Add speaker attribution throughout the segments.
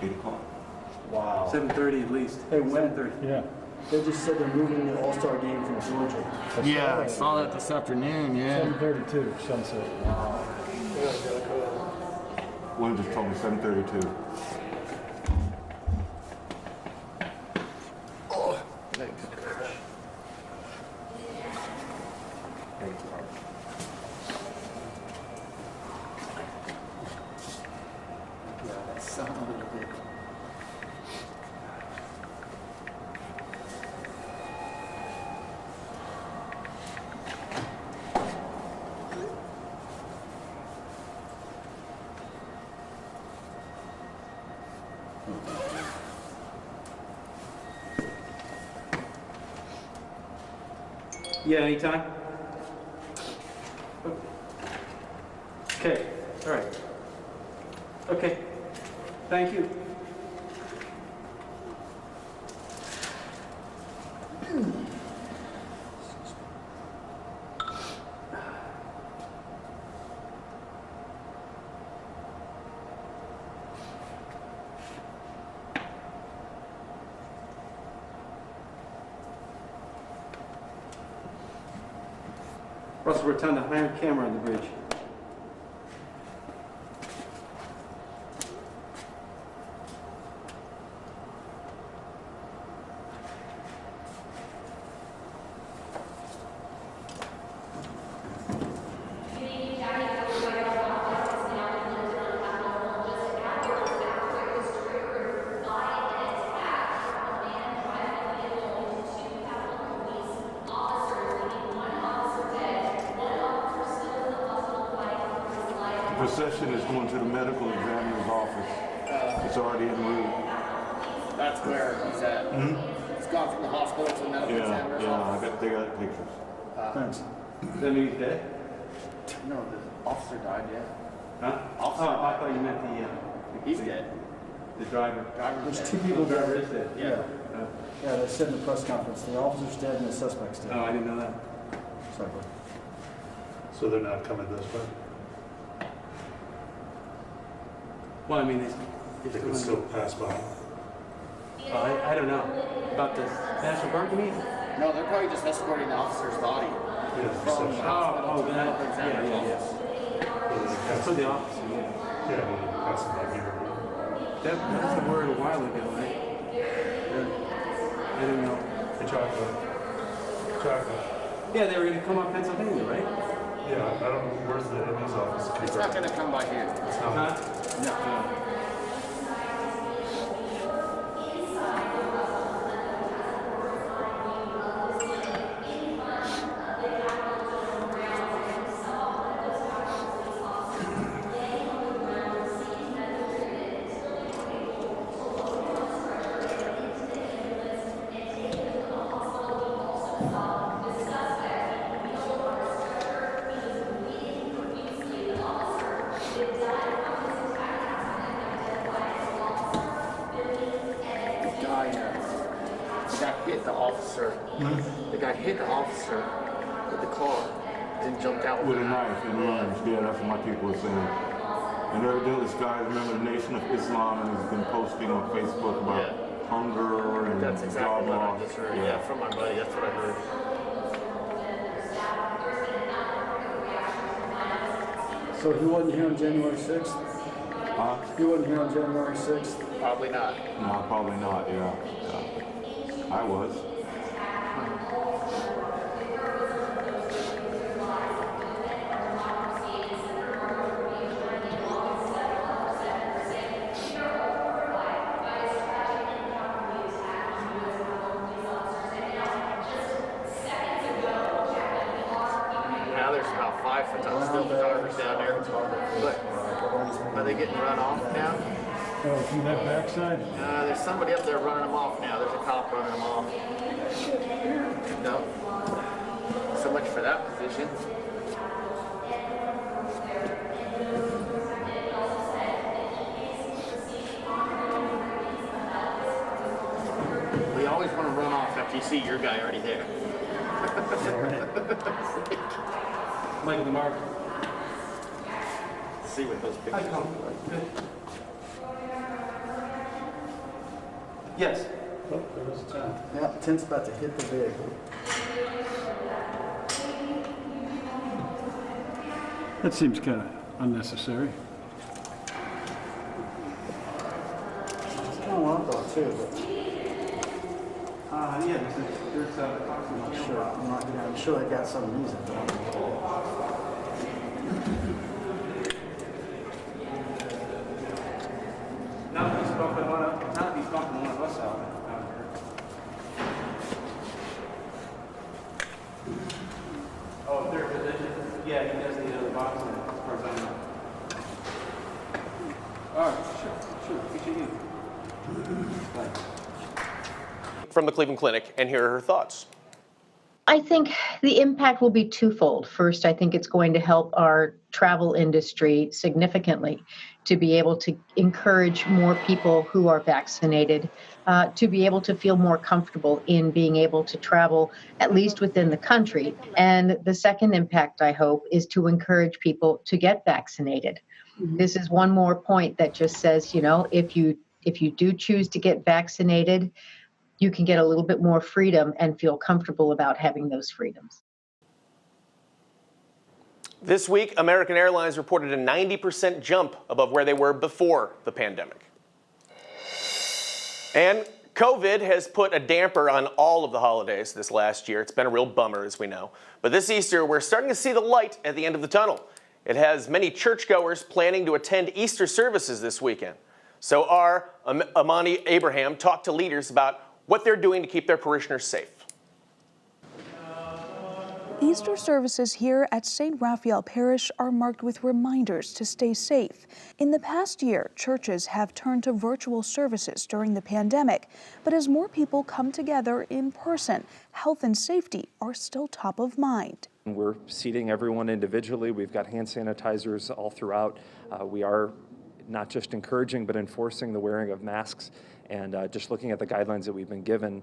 Speaker 1: 8 o'clock.
Speaker 2: Wow.
Speaker 3: 7:30 at least.
Speaker 2: Hey, when?
Speaker 3: 7:30.
Speaker 2: Yeah. They just said they're moving the All-Star game from Georgia.
Speaker 4: Yeah, I saw that this afternoon, yeah.
Speaker 5: 7:32, sunset.
Speaker 2: Wow.
Speaker 1: One just told me 7:32.
Speaker 4: Oh, thanks.
Speaker 1: Thanks, Robert.
Speaker 4: Yeah, that's something a little bit.
Speaker 3: Yeah, anytime? Okay, all right. Okay, thank you. Russell Rotunda, higher camera on the bridge.
Speaker 1: Procession is going to the medical examiner's office. It's already en route.
Speaker 4: That's where he's at.
Speaker 1: Mm-hmm.
Speaker 4: He's gone from the hospital to the medical examiner's office.
Speaker 1: They got pictures.
Speaker 2: Thanks.
Speaker 3: Does that mean he's dead?
Speaker 4: No, the officer died, yeah.
Speaker 3: Huh?
Speaker 4: Officer
Speaker 3: Oh, I
Speaker 4: died.
Speaker 3: thought you meant
Speaker 4: He's dead.
Speaker 3: the driver.
Speaker 4: Driver's
Speaker 2: There's
Speaker 4: dead.
Speaker 2: two people
Speaker 3: The driver
Speaker 2: dead.
Speaker 3: is dead.
Speaker 2: Yeah.
Speaker 3: Oh.
Speaker 2: Yeah, they said in the press conference, the officer's dead and the suspect's dead.
Speaker 3: Oh, I didn't know that.
Speaker 2: Sorry.
Speaker 5: So they're not coming this way?
Speaker 3: Well, I mean,
Speaker 5: They could still pass by.
Speaker 3: I don't know. About the National Guard, you mean?
Speaker 4: No, they're probably just escorting the officer's body
Speaker 5: Yeah,
Speaker 4: from the
Speaker 5: procession.
Speaker 4: hospital to the
Speaker 3: that,
Speaker 4: medical examiner's office.
Speaker 5: Or they
Speaker 3: That's
Speaker 5: pass-
Speaker 3: for the officer, yeah.
Speaker 5: Yeah, they're passing by here.
Speaker 3: That was the word a while ago, right? I didn't know.
Speaker 5: Hey, Chocolate. Chocolate.
Speaker 3: Yeah, they were going to come up Pennsylvania, right?
Speaker 5: Yeah, I don't know, where's the MA's office?
Speaker 4: It's not going to come by here.
Speaker 5: It's not.
Speaker 3: Huh?
Speaker 4: No. The guy hit the officer with the car, then jumped out
Speaker 1: With a knife and lunged. Yeah, that's what my people were saying. And evidently this guy, remember the Nation of Islam, and he's been posting on Facebook about hunger and
Speaker 4: That's exactly
Speaker 1: job
Speaker 4: what I
Speaker 1: loss.
Speaker 4: just heard. Yeah, from my buddy. That's what I heard.
Speaker 2: So he wasn't here on January 6th?
Speaker 1: Huh?
Speaker 2: He wasn't here on January 6th?
Speaker 4: Probably not.
Speaker 1: No, probably not, yeah. I was.
Speaker 4: Now there's about 5 photographers down there. But are they getting run off now?
Speaker 5: Oh, from that backside?
Speaker 4: There's somebody up there running them off now. There's a cop running them off. No. So much for that position. We always want to run off after you see your guy already there.
Speaker 3: Michael DeMar.
Speaker 4: See what those
Speaker 3: Hi,
Speaker 4: pictures
Speaker 3: Tom.
Speaker 4: look like.
Speaker 3: Good. Yes.
Speaker 5: Oh, there was a tent.
Speaker 2: Yeah, tent's about to hit the vehicle.
Speaker 5: That seems kind of unnecessary.
Speaker 2: It's kind of what I thought too, but
Speaker 3: Yeah, there's
Speaker 2: I'm sure, I'm sure they got some reason, but I don't know.
Speaker 3: Not if he's bumping one of us out here. Oh, yeah, he does the other box there, as far as I know. All right, sure, appreciate you. Thanks.
Speaker 6: From the Cleveland Clinic, and here are her thoughts.
Speaker 7: I think the impact will be twofold. First, I think it's going to help our travel industry significantly to be able to encourage more people who are vaccinated to be able to feel more comfortable in being able to travel, at least within the country. And the second impact, I hope, is to encourage people to get vaccinated. Mm-hmm. This is one more point that just says, you know, if you do choose to get vaccinated, you can get a little bit more freedom and feel comfortable about having those freedoms.
Speaker 6: This week, American Airlines reported a 90% jump above where they were before the pandemic. And COVID has put a damper on all of the holidays this last year. It's been a real bummer, as we know. But this Easter, we're starting to see the light at the end of the tunnel. It has many churchgoers planning to attend Easter services this weekend. So our Amani Abraham talked to leaders about what they're doing to keep their parishioners safe.
Speaker 8: Easter services here at St. Raphael Parish are marked with reminders to stay safe. In the past year, churches have turned to virtual services during the pandemic, but as more people come together in person, health and safety are still top of mind.
Speaker 9: We're seating everyone individually. We've got hand sanitizers all throughout. We are not just encouraging, but enforcing the wearing of masks and just looking at the guidelines that we've been given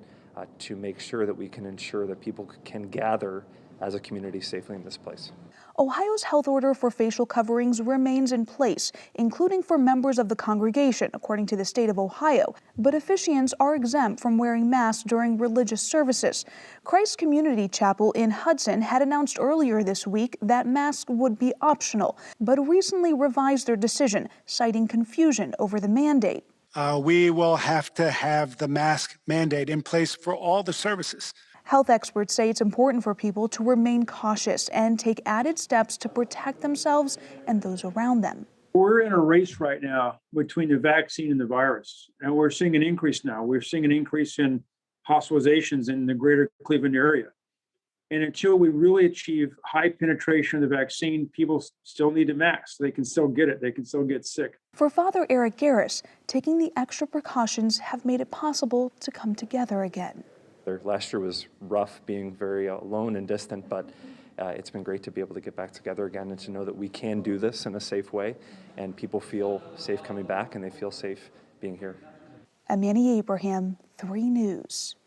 Speaker 9: to make sure that we can ensure that people can gather as a community safely in this place.
Speaker 8: Ohio's health order for facial coverings remains in place, including for members of the congregation, according to the state of Ohio. But officiants are exempt from wearing masks during religious services. Christ Community Chapel in Hudson had announced earlier this week that masks would be optional, but recently revised their decision, citing confusion over the mandate.
Speaker 10: We will have to have the mask mandate in place for all the services.
Speaker 8: Health experts say it's important for people to remain cautious and take added steps to protect themselves and those around them.
Speaker 5: We're in a race right now between the vaccine and the virus, and we're seeing an increase now. We're seeing an increase in hospitalizations in the greater Cleveland area. And until we really achieve high penetration of the vaccine, people still need a mask. They can still get it. They can still get sick.
Speaker 8: For Father Eric Garris, taking the extra precautions have made it possible to come together again.
Speaker 9: Last year was rough, being very alone and distant, but it's been great to be able to get back together again and to know that we can do this in a safe way, and people feel safe coming back and they feel safe being here.
Speaker 8: Amani Abraham, 3 News.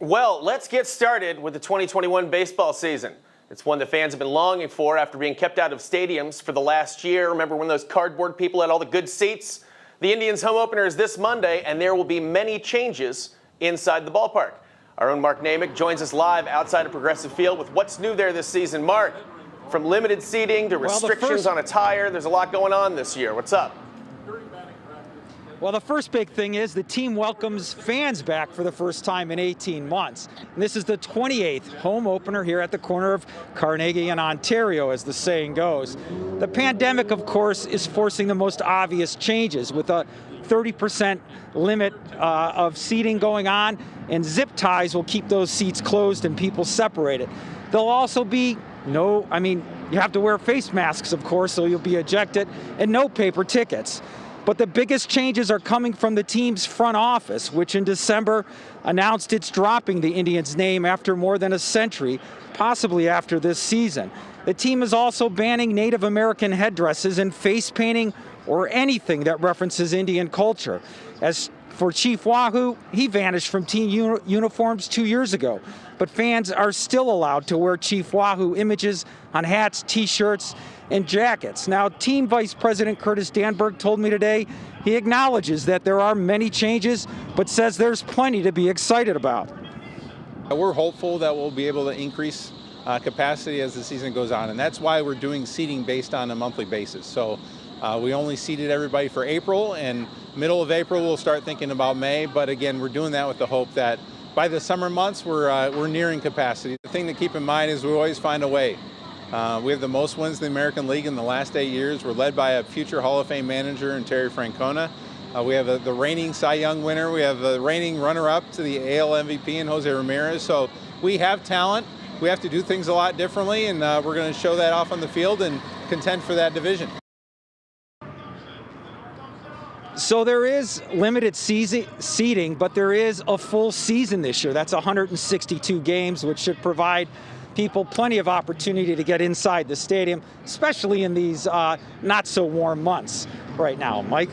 Speaker 6: Well, let's get started with the 2021 baseball season. It's one that fans have been longing for after being kept out of stadiums for the last year. Remember when those cardboard people had all the good seats? The Indians' home opener is this Monday, and there will be many changes inside the ballpark. Our own Mark Namick joins us live outside of Progressive Field with what's new there this season. Mark, from limited seating to restrictions on attire, there's a lot going on this year. What's up?
Speaker 11: Well, the first big thing is the team welcomes fans back for the first time in 18 months. And this is the 28th home opener here at the corner of Carnegie and Ontario, as the saying goes. The pandemic, of course, is forcing the most obvious changes with a 30% limit of seating going on, and zip ties will keep those seats closed and people separated. There'll also be you have to wear face masks, of course, so you'll be ejected, and no paper tickets. But the biggest changes are coming from the team's front office, which in December announced it's dropping the Indians' name after more than a century, possibly after this season. The team is also banning Native American headdresses and face painting or anything that references Indian culture. As For Chief Wahoo, he vanished from team uniforms 2 years ago, but fans are still allowed to wear Chief Wahoo images on hats, t-shirts, and jackets. Now, Team Vice President Curtis Danberg told me today he acknowledges that there are many changes, but says there's plenty to be excited about.
Speaker 12: We're hopeful that we'll be able to increase capacity as the season goes on, and that's why we're doing seating based on a monthly basis. So we only seated everybody for April, and middle of April we'll start thinking about May, but again, we're doing that with the hope that by the summer months we're nearing capacity. The thing to keep in mind is we always find a way. We have the most wins in the American League in the last 8 years. We're led by a future Hall of Fame manager in Terry Francona. We have the reigning Cy Young winner. We have the reigning runner-up to the AL MVP in Jose Ramirez. So we have talent. We have to do things a lot differently, and we're going to show that off on the field and contend for that division.
Speaker 11: So there is limited seating, but there is a full season this year. That's 162 games, which should provide people plenty of opportunity to get inside the stadium, especially in these not so warm months right now. Mike?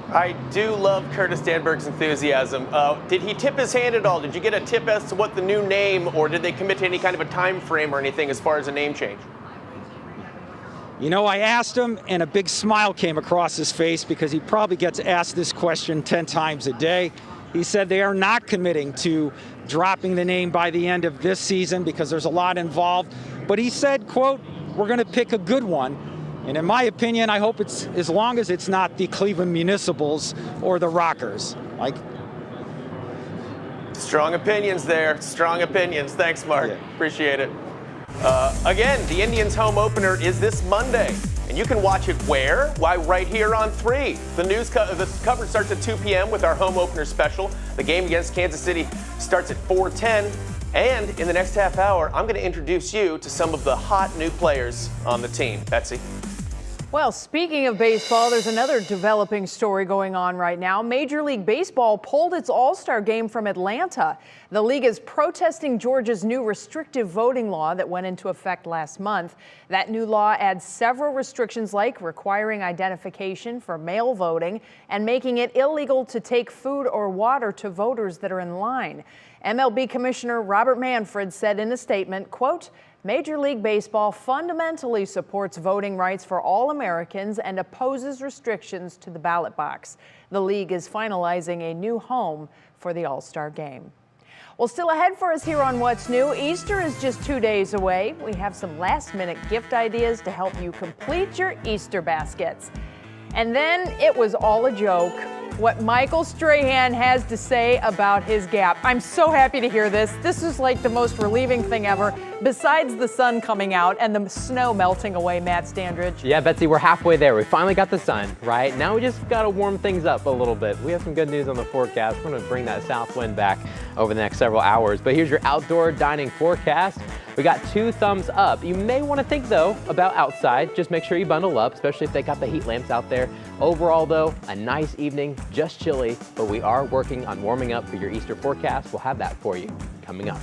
Speaker 6: I do love Curtis Danberg's enthusiasm. Did he tip his hand at all? Did you get a tip as to what the new name, or did they commit to any kind of a time frame or anything as far as a name change?
Speaker 11: You know, I asked him, and a big smile came across his face because he probably gets asked this question 10 times a day. He said they are not committing to dropping the name by the end of this season because there's a lot involved. But he said, quote, "We're going to pick a good one." And in my opinion, I hope it's as long as it's not the Cleveland Municipals or the Rockers. Mike?
Speaker 6: Strong opinions there. Strong opinions. Thanks, Mark.
Speaker 11: Yeah.
Speaker 6: Appreciate it. Again, the Indians' home opener is this Monday. And you can watch it where? Why, right here on 3. The coverage starts at 2 p.m. with our home opener special. The game against Kansas City starts at 4:10. And in the next half hour, I'm going to introduce you to some of the hot new players on the team. Betsy?
Speaker 13: Well, speaking of baseball, there's another developing story going on right now. Major League Baseball pulled its All-Star game from Atlanta. The league is protesting Georgia's new restrictive voting law that went into effect last month. That new law adds several restrictions like requiring identification for mail voting and making it illegal to take food or water to voters that are in line. MLB Commissioner Robert Manfred said in a statement, quote, "Major League Baseball fundamentally supports voting rights for all Americans and opposes restrictions to the ballot box. The league is finalizing a new home for the All-Star game." Well, still ahead for us here on What's New, Easter is just 2 days away. We have some last-minute gift ideas to help you complete your Easter baskets. And then it was all a joke. What Michael Strahan has to say about his gap. I'm so happy to hear this. This is like the most relieving thing ever, besides the sun coming out and the snow melting away, Matt Standridge.
Speaker 14: Yeah, Betsy, we're halfway there. We finally got the sun, right? Now we just got to warm things up a little bit. We have some good news on the forecast. We're going to bring that south wind back over the next several hours. But here's your outdoor dining forecast. We got 2 thumbs up. You may want to think, though, about outside. Just make sure you bundle up, especially if they got the heat lamps out there. Overall, though, a nice evening, just chilly, but we are working on warming up for your Easter forecast. We'll have that for you coming up.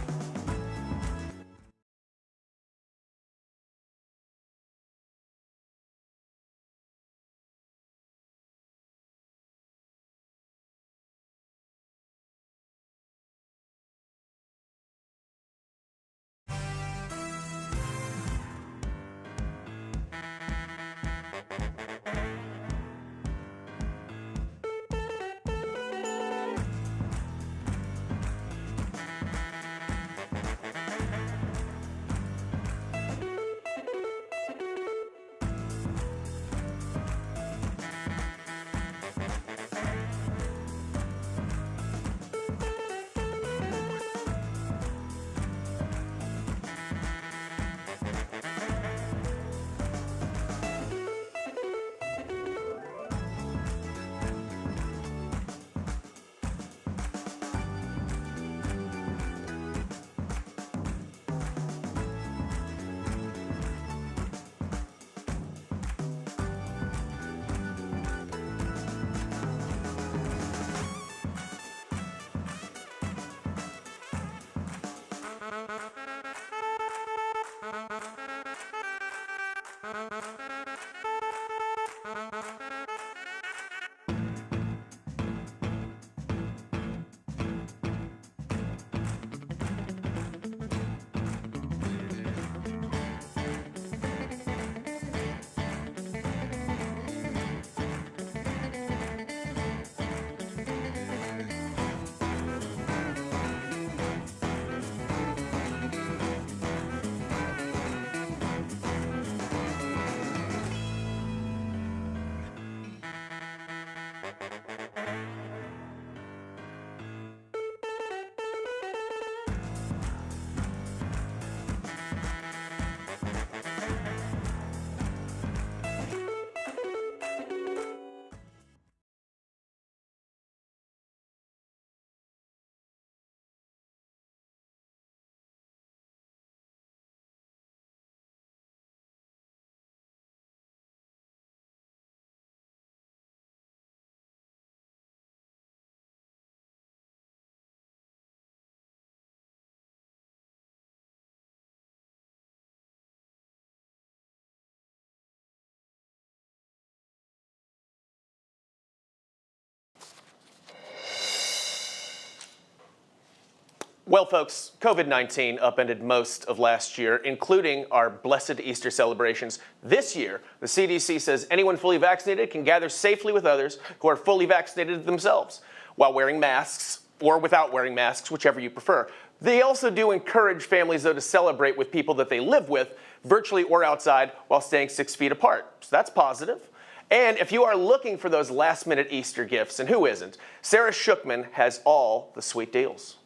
Speaker 6: Well, folks, COVID-19 upended most of last year, including our blessed Easter celebrations. This year, the CDC says anyone fully vaccinated can gather safely with others who are fully vaccinated themselves, while wearing masks or without wearing masks, whichever you prefer. They also do encourage families, though, to celebrate with people that they live with, virtually or outside, while staying 6 feet apart. So that's positive. And if you are looking for those last-minute Easter gifts, and who isn't, Sarah Shookman has all the sweet deals.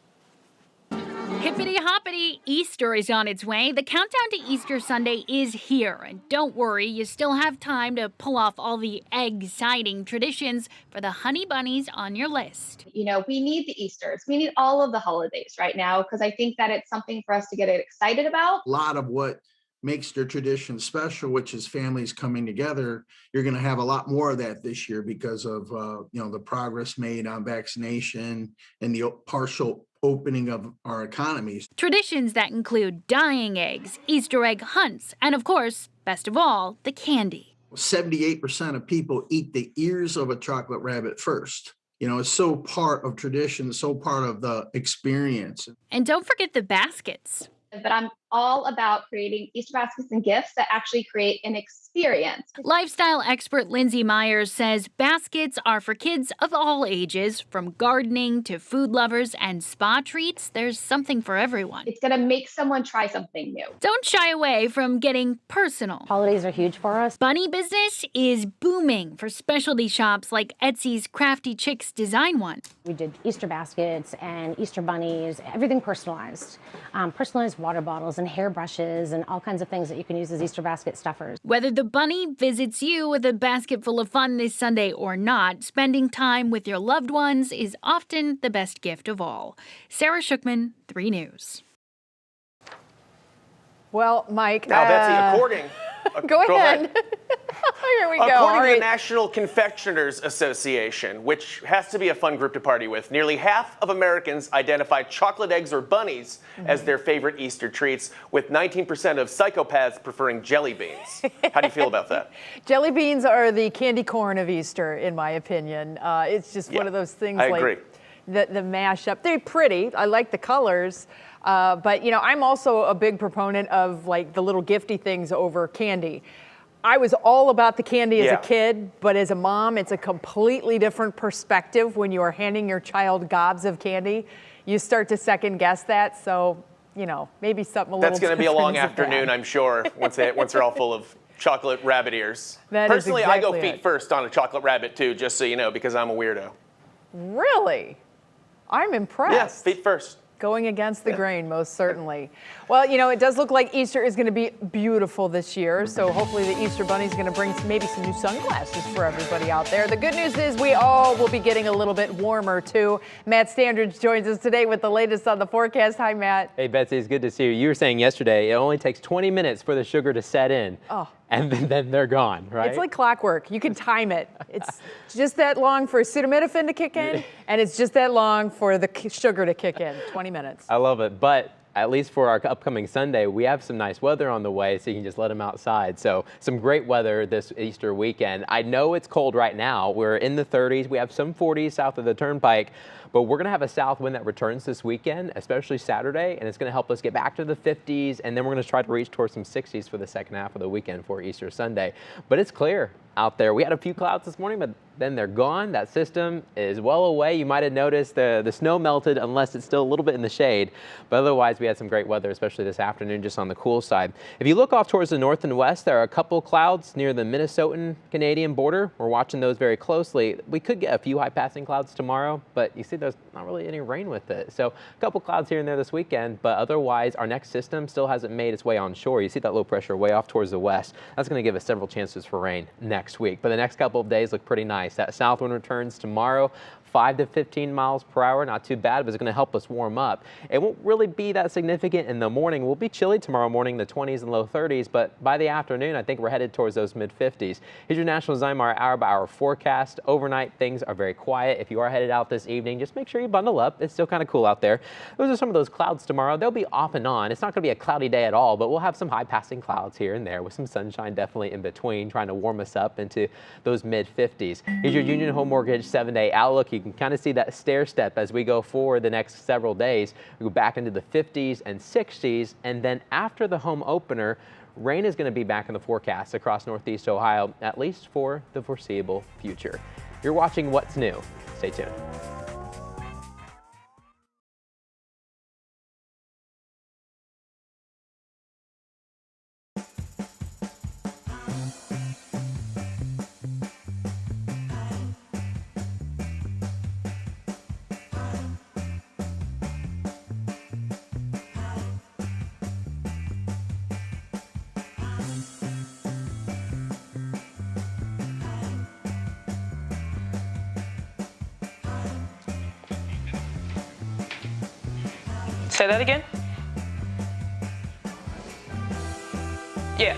Speaker 15: Hippity hoppity, Easter is on its way. The countdown to Easter Sunday is here. And don't worry, you still have time to pull off all the exciting traditions for the honey bunnies on your list.
Speaker 16: You know, we need the Easters. We need all of the holidays right now because I think that it's something for us to get excited about.
Speaker 17: A lot of what makes their tradition special, which is families coming together. You're going to have a lot more of that this year because of, the progress made on vaccination and the partial opening of our economies.
Speaker 15: Traditions that include dyeing eggs, Easter egg hunts, and of course, best of all, the candy.
Speaker 17: 78% of people eat the ears of a chocolate rabbit first. You know, it's so part of tradition, so part of the experience.
Speaker 15: And don't forget the baskets.
Speaker 16: But I'm all about creating Easter baskets and gifts that actually create an experience.
Speaker 15: Lifestyle expert Lindsay Myers says baskets are for kids of all ages, from gardening to food lovers and spa treats. There's something for everyone.
Speaker 16: It's going to make someone try something new.
Speaker 15: Don't shy away from getting personal.
Speaker 18: Holidays are huge for us.
Speaker 15: Bunny business is booming for specialty shops like Etsy's Crafty Chicks Design One.
Speaker 18: We did Easter baskets and Easter bunnies, everything personalized. Personalized water bottles and hairbrushes and all kinds of things that you can use as Easter basket stuffers.
Speaker 15: Whether the bunny visits you with a basket full of fun this Sunday or not, spending time with your loved ones is often the best gift of all. Sarah Shookman, 3 News.
Speaker 13: Well, Mike.
Speaker 6: Now, Betsy, according...
Speaker 13: Go ahead. Here we go.
Speaker 6: According to the National Confectioners Association, which has to be a fun group to party with, nearly half of Americans identify chocolate eggs or bunnies as their favorite Easter treats, with 19% of psychopaths preferring jelly beans. How do you feel about that?
Speaker 13: Jelly beans are the candy corn of Easter, in my opinion. It's just one of those things
Speaker 6: I agree.
Speaker 13: The mashup. They're pretty. I like the colors. But, you know, I'm also a big proponent of like the little gifty things over candy. I was all about the candy as a kid, but as a mom, it's a completely different perspective when you are handing your child gobs of candy. You start to second guess that. So, you know, maybe something a little
Speaker 6: That's going to be a long
Speaker 13: different is
Speaker 6: afternoon, I'm sure, once they're all full of chocolate rabbit ears.
Speaker 13: That is
Speaker 6: Personally, I go
Speaker 13: exactly
Speaker 6: feet first on a chocolate rabbit, too, just so you know, because I'm a weirdo.
Speaker 13: Really? I'm impressed.
Speaker 6: Yeah, feet first.
Speaker 13: Going against the grain, most certainly. Well, you know, it does look like Easter is going to be beautiful this year. So hopefully the Easter Bunny is going to bring maybe some new sunglasses for everybody out there. The good news is we all will be getting a little bit warmer, too. Matt Standridge joins us today with the latest on the forecast. Hi, Matt.
Speaker 14: Hey, Betsy, it's good to see you. You were saying yesterday it only takes 20 minutes for the sugar to set in.
Speaker 13: Oh.
Speaker 14: And then they're gone, right?
Speaker 13: It's like clockwork. You can time it. It's just that long for acetaminophen to kick in, and it's just that long for the sugar to kick in, 20 minutes.
Speaker 14: I love it. But at least for our upcoming Sunday, we have some nice weather on the way, so you can just let them outside. So some great weather this Easter weekend. I know it's cold right now. We're in the 30s. We have some 40s south of the Turnpike. But we're going to have a south wind that returns this weekend, especially Saturday, and it's going to help us get back to the 50s, and then we're going to try to reach towards some 60s for the second half of the weekend for Easter Sunday. But it's clear out there. We had a few clouds this morning, but then they're gone. That system is well away. You might have noticed the snow melted, unless it's still a little bit in the shade. But otherwise, we had some great weather, especially this afternoon, just on the cool side. If you look off towards the north and west, there are a couple clouds near the Minnesotan-Canadian border. We're watching those very closely. We could get a few high-passing clouds tomorrow, but you see there's not really any rain with it. So a couple clouds here and there this weekend, but otherwise, our next system still hasn't made its way on shore. You see that low pressure way off towards the west. That's going to give us several chances for rain next week. But the next couple of days look pretty nice. That south wind returns tomorrow, 5 to 15 miles per hour. Not too bad, but it's going to help us warm up. It won't really be that significant in the morning. We'll be chilly tomorrow morning, the 20s and low 30s, but by the afternoon, I think we're headed towards those mid-50s. Here's your National Zymar hour-by-hour forecast. Overnight, things are very quiet. If you are headed out this evening, just make sure you bundle up. It's still kind of cool out there. Those are some of those clouds tomorrow. They'll be off and on. It's not going to be a cloudy day at all, but we'll have some high-passing clouds here and there with some sunshine definitely in between, trying to warm us up into those mid-50s. Here's your Union Home Mortgage 7-day outlook. You can kind of see that stair step as we go forward the next several days. We go back into the 50s and 60s, and then after the home opener, rain is going to be back in the forecast across Northeast Ohio, at least for the foreseeable future. You're watching What's New. Stay tuned.
Speaker 19: Say that again? Yeah.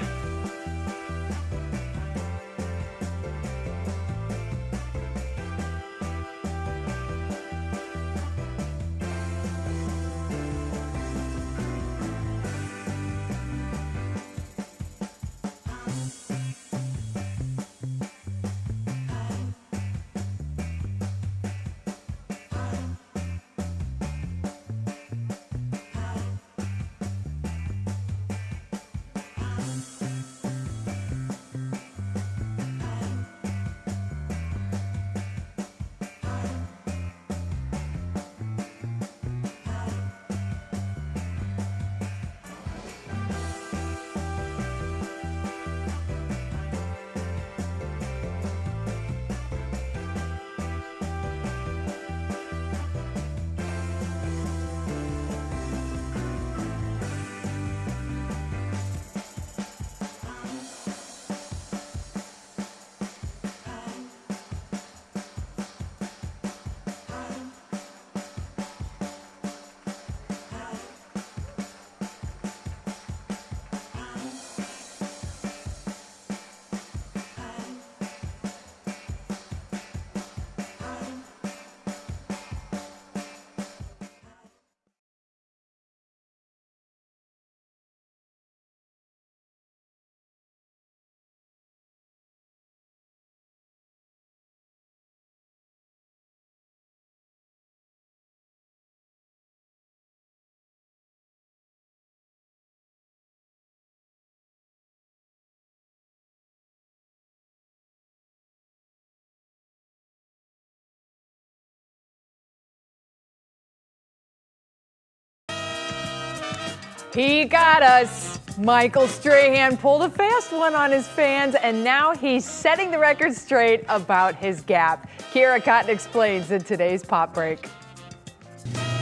Speaker 13: He got us. Michael Strahan pulled a fast one on his fans, and now he's setting the record straight about his gap. Kira Cotton explains in today's Pop Break.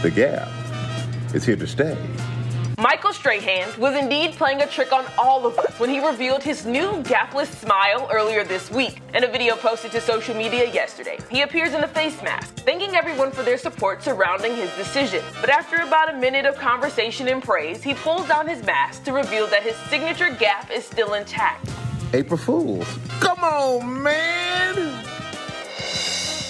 Speaker 20: The gap is here to stay.
Speaker 19: Michael Strahan was indeed playing a trick on all of us when he revealed his new gapless smile earlier this week. In a video posted to social media yesterday, he appears in a face mask, thanking everyone for their support surrounding his decision. But after about a minute of conversation and praise, he pulls down his mask to reveal that his signature gap is still intact.
Speaker 20: April Fools. Come on, man!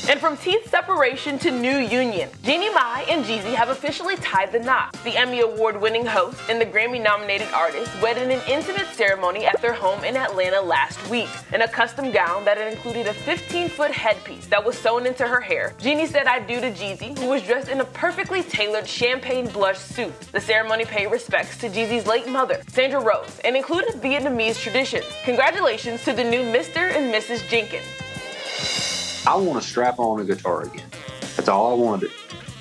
Speaker 19: And from teeth separation to new union, Jeannie Mai and Jeezy have officially tied the knot. The Emmy Award-winning host and the Grammy-nominated artist wed in an intimate ceremony at their home in Atlanta last week. In a custom gown that included a 15-foot headpiece that was sewn into her hair, Jeannie said "I do" to Jeezy, who was dressed in a perfectly tailored champagne blush suit. The ceremony paid respects to Jeezy's late mother, Sandra Rose, and included Vietnamese traditions. Congratulations to the new Mr. and Mrs. Jenkins.
Speaker 21: I want to strap on a guitar again. That's all I want to do.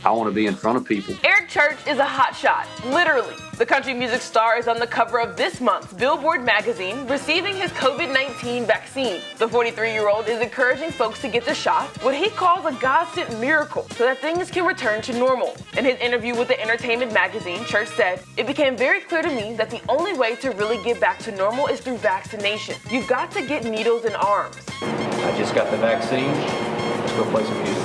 Speaker 21: I want to be in front of people.
Speaker 19: Eric Church is a hot shot, literally. The country music star is on the cover of this month's Billboard magazine receiving his COVID-19 vaccine. The 43-year-old is encouraging folks to get the shot, what he calls a God-sent miracle, so that things can return to normal. In his interview with the Entertainment magazine, Church said, "It became very clear to me that the only way to really get back to normal is through vaccination. You've got to get needles in arms."
Speaker 21: I just got the vaccine. Let's go play some music.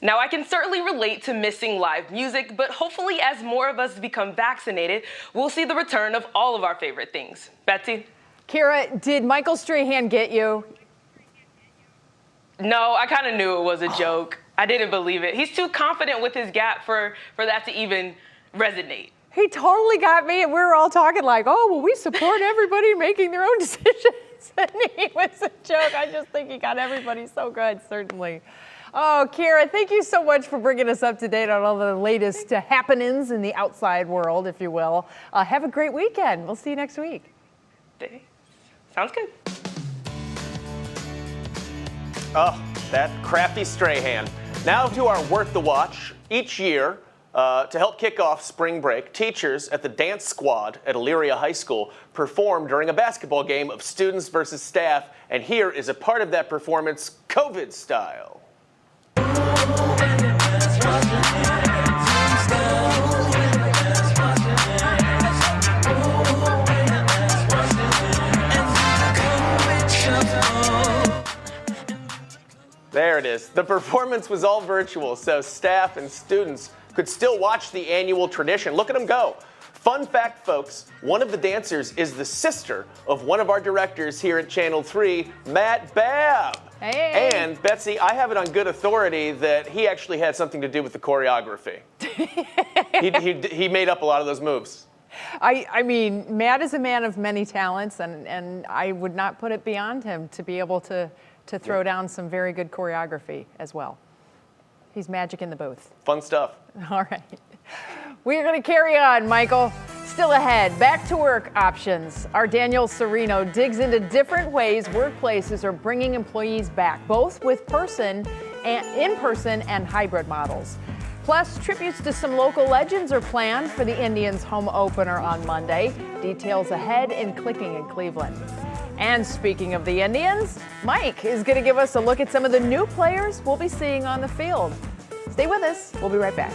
Speaker 19: Now, I can certainly relate to missing live music, but hopefully as more of us become vaccinated, we'll see the return of all of our favorite things. Betsy?
Speaker 13: Kira, did Michael Strahan get you?
Speaker 19: No, I kind of knew it was a joke. I didn't believe it. He's too confident with his gap for that to even resonate.
Speaker 13: He totally got me, and we were all talking like, oh, well, we support everybody making their own decisions. And he was a joke. I just think he got everybody so good, certainly. Oh, Kara, thank you so much for bringing us up to date on all the latest happenings in the outside world, if you will. Have a great weekend. We'll see you next week.
Speaker 19: Sounds good.
Speaker 6: Oh, that crafty Strahan. Now to our Worth the Watch. Each year, to help kick off spring break, teachers at the dance squad at Elyria High School perform during a basketball game of students versus staff. And here is a part of that performance, COVID style. There it is. The performance was all virtual, so staff and students could still watch the annual tradition. Look at them go. Fun fact, folks, one of the dancers is the sister of one of our directors here at Channel 3, Matt Babb.
Speaker 13: Hey.
Speaker 6: And Betsy, I have it on good authority that he actually had something to do with the choreography. he made up a lot of those moves.
Speaker 13: I mean, Matt is a man of many talents, and I would not put it beyond him to be able to throw down some very good choreography as well. He's magic in the booth.
Speaker 6: Fun stuff.
Speaker 13: All right. We're going to carry on, Michael. Still ahead, back to work options. Our Daniel Serino digs into different ways workplaces are bringing employees back, both with in-person and hybrid models. Plus, tributes to some local legends are planned for the Indians' home opener on Monday. Details ahead in Clicking in Cleveland. And speaking of the Indians, Mike is going to give us a look at some of the new players we'll be seeing on the field. Stay with us. We'll be right back.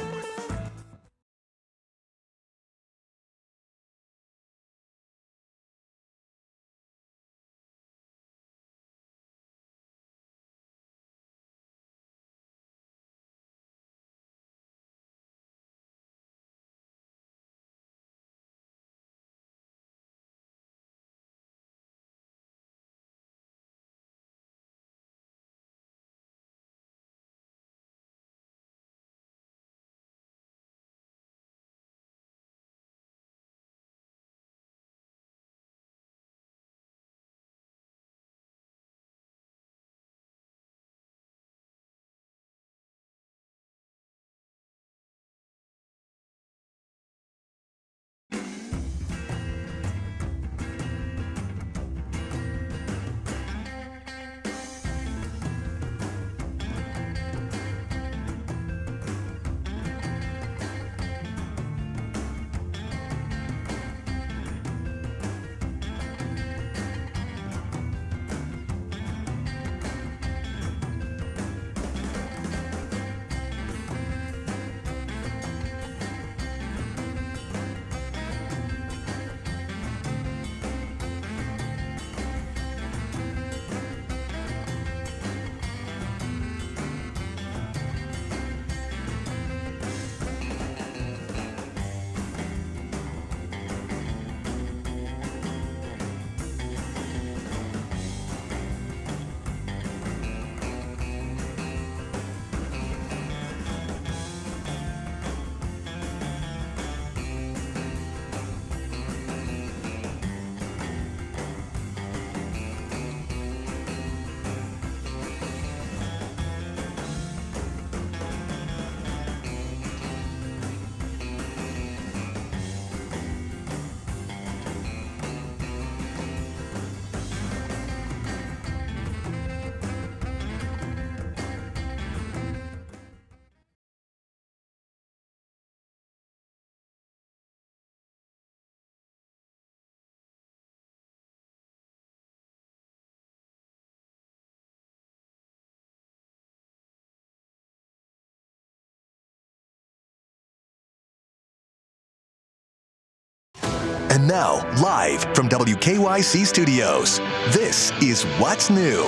Speaker 1: And now, live from WKYC Studios, this is What's New.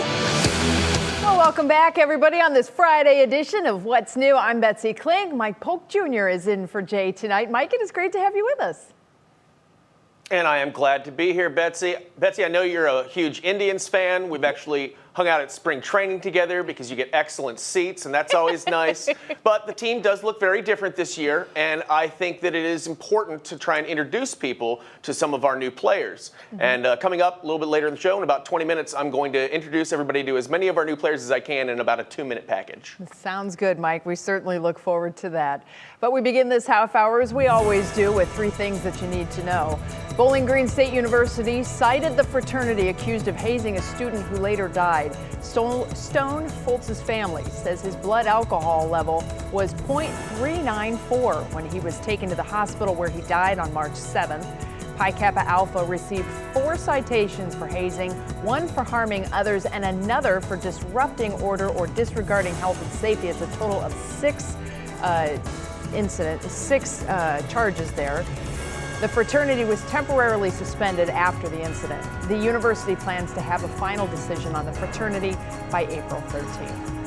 Speaker 13: Well, welcome back, everybody, on this Friday edition of What's New. I'm Betsy Kling. Mike Polk Jr. is in for Jay tonight. Mike, it is great to have you with us.
Speaker 6: And I am glad to be here, Betsy. Betsy, I know you're a huge Indians fan. We've actually hung out at spring training together because you get excellent seats, and that's always nice. But the team does look very different this year, and I think that it is important to try and introduce people to some of our new players. And coming up a little bit later in the show, in about 20 minutes, I'm going to introduce everybody to as many of our new players as I can in about a 2-minute package.
Speaker 13: Sounds good, Mike. We certainly look forward to that. But we begin this half hour, as we always do, with 3 things that you need to know. Bowling Green State University cited the fraternity accused of hazing a student who later died. Stone Foltz's family says his blood alcohol level was .394 when he was taken to the hospital where he died on March 7th. Pi Kappa Alpha received 4 citations for hazing, 1 for harming others, and another for disrupting order or disregarding health and safety. It's a total of 6 charges there. The fraternity was temporarily suspended after the incident. The university plans to have a final decision on the fraternity by April 13th.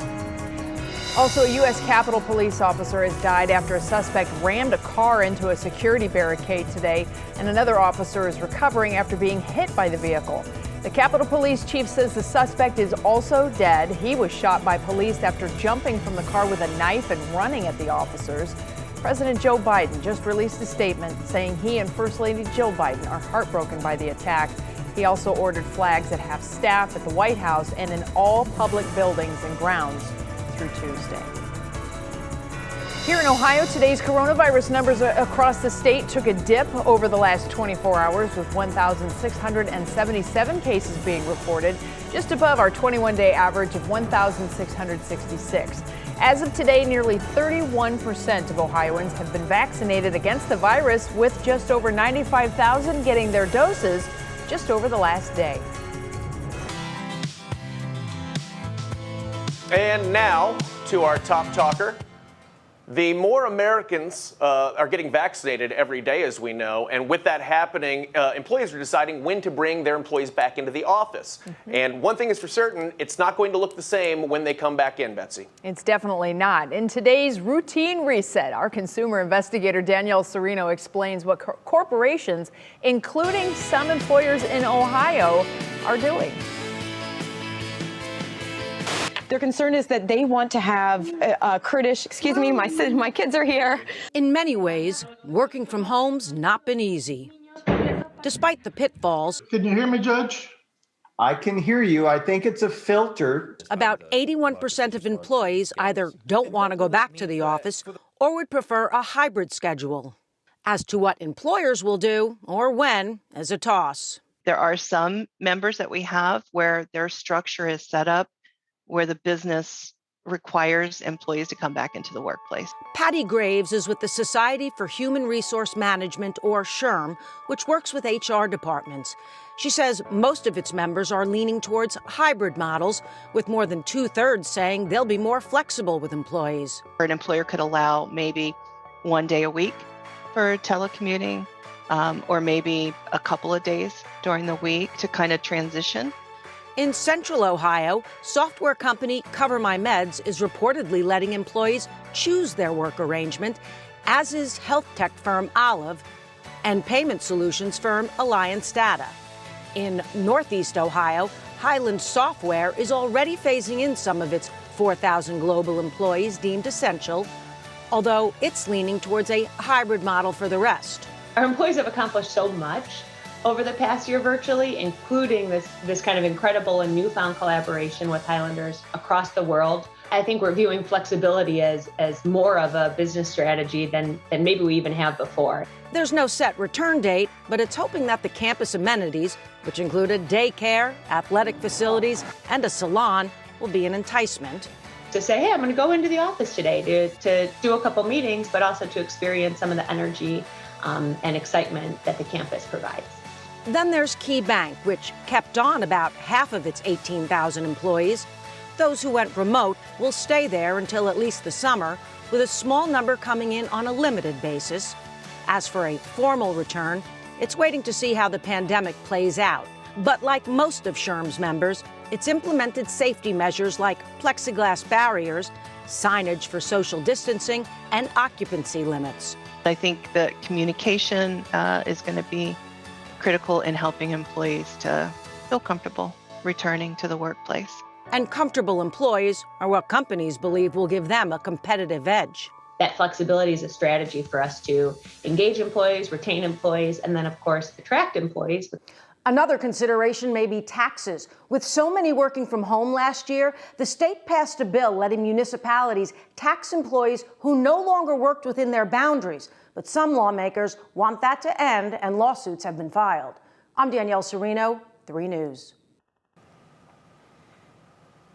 Speaker 13: Also, a U.S. Capitol Police officer has died after a suspect rammed a car into a security barricade today, and another officer is recovering after being hit by the vehicle. The Capitol Police chief says the suspect is also dead. He was shot by police after jumping from the car with a knife and running at the officers. President Joe Biden just released a statement saying he and First Lady Jill Biden are heartbroken by the attack. He also ordered flags at half staff at the White House and in all public buildings and grounds through Tuesday. Here in Ohio, today's coronavirus numbers across the state took a dip over the last 24 hours, with 1,677 cases being reported, just above our 21-day average of 1,666. As of today, nearly 31% of Ohioans have been vaccinated against the virus, with just over 95,000 getting their doses just over the last day.
Speaker 6: And now to our top talker. The more Americans are getting vaccinated every day, as we know, and with that happening, employers are deciding when to bring their employees back into the office. And one thing is for certain, it's not going to look the same when they come back in, Betsy.
Speaker 13: It's definitely not. In today's Routine Reset, our consumer investigator Danielle Serino explains what corporations, including some employers in Ohio, are doing.
Speaker 4: Their concern is that they want to have Kurdish, excuse me, my kids are here.
Speaker 22: In many ways, working from home's not been easy. Despite the pitfalls.
Speaker 23: Can you hear me, Judge? I can hear you. I think it's a filter.
Speaker 22: About 81% of employees either don't want to go back to the office or would prefer a hybrid schedule. As to what employers will do or when is a toss.
Speaker 24: There are some members that we have where their structure is set up where the business requires employees to come back into the workplace.
Speaker 22: Patty Graves is with the Society for Human Resource Management, or SHRM, which works with HR departments. She says most of its members are leaning towards hybrid models, with more than 2/3 saying they'll be more flexible with employees.
Speaker 24: An employer could allow maybe 1 day a week for telecommuting, or maybe a couple of days during the week to kind of transition.
Speaker 22: In Central Ohio, software company Cover My Meds is reportedly letting employees choose their work arrangement, as is health tech firm Olive and payment solutions firm Alliance Data. In Northeast Ohio, Highland Software is already phasing in some of its 4,000 global employees deemed essential, although it's leaning towards a hybrid model for the rest.
Speaker 25: Our employees have accomplished so much over the past year virtually, including this kind of incredible and newfound collaboration with Highlanders across the world. I think we're viewing flexibility as more of a business strategy than maybe we even have before.
Speaker 22: There's no set return date, but it's hoping that the campus amenities, which include a daycare, athletic facilities, and a salon, will be an enticement.
Speaker 25: To say, hey, I'm going to go into the office today to do a couple meetings, but also to experience some of the energy and excitement that the campus provides.
Speaker 22: Then there's Key Bank, which kept on about half of its 18,000 employees. Those who went remote will stay there until at least the summer, with a small number coming in on a limited basis. As for a formal return, it's waiting to see how the pandemic plays out. But like most of SHRM's members, it's implemented safety measures like plexiglass barriers, signage for social distancing, and occupancy limits.
Speaker 24: I think that communication is going to be critical in helping employees to feel comfortable returning to the workplace.
Speaker 22: And comfortable employees are what companies believe will give them a competitive edge.
Speaker 25: That flexibility is a strategy for us to engage employees, retain employees, and then, of course, attract employees.
Speaker 22: Another consideration may be taxes. With so many working from home last year, the state passed a bill letting municipalities tax employees who no longer worked within their boundaries. But some lawmakers want that to end, and lawsuits have been filed. I'm Danielle Serino, 3 News.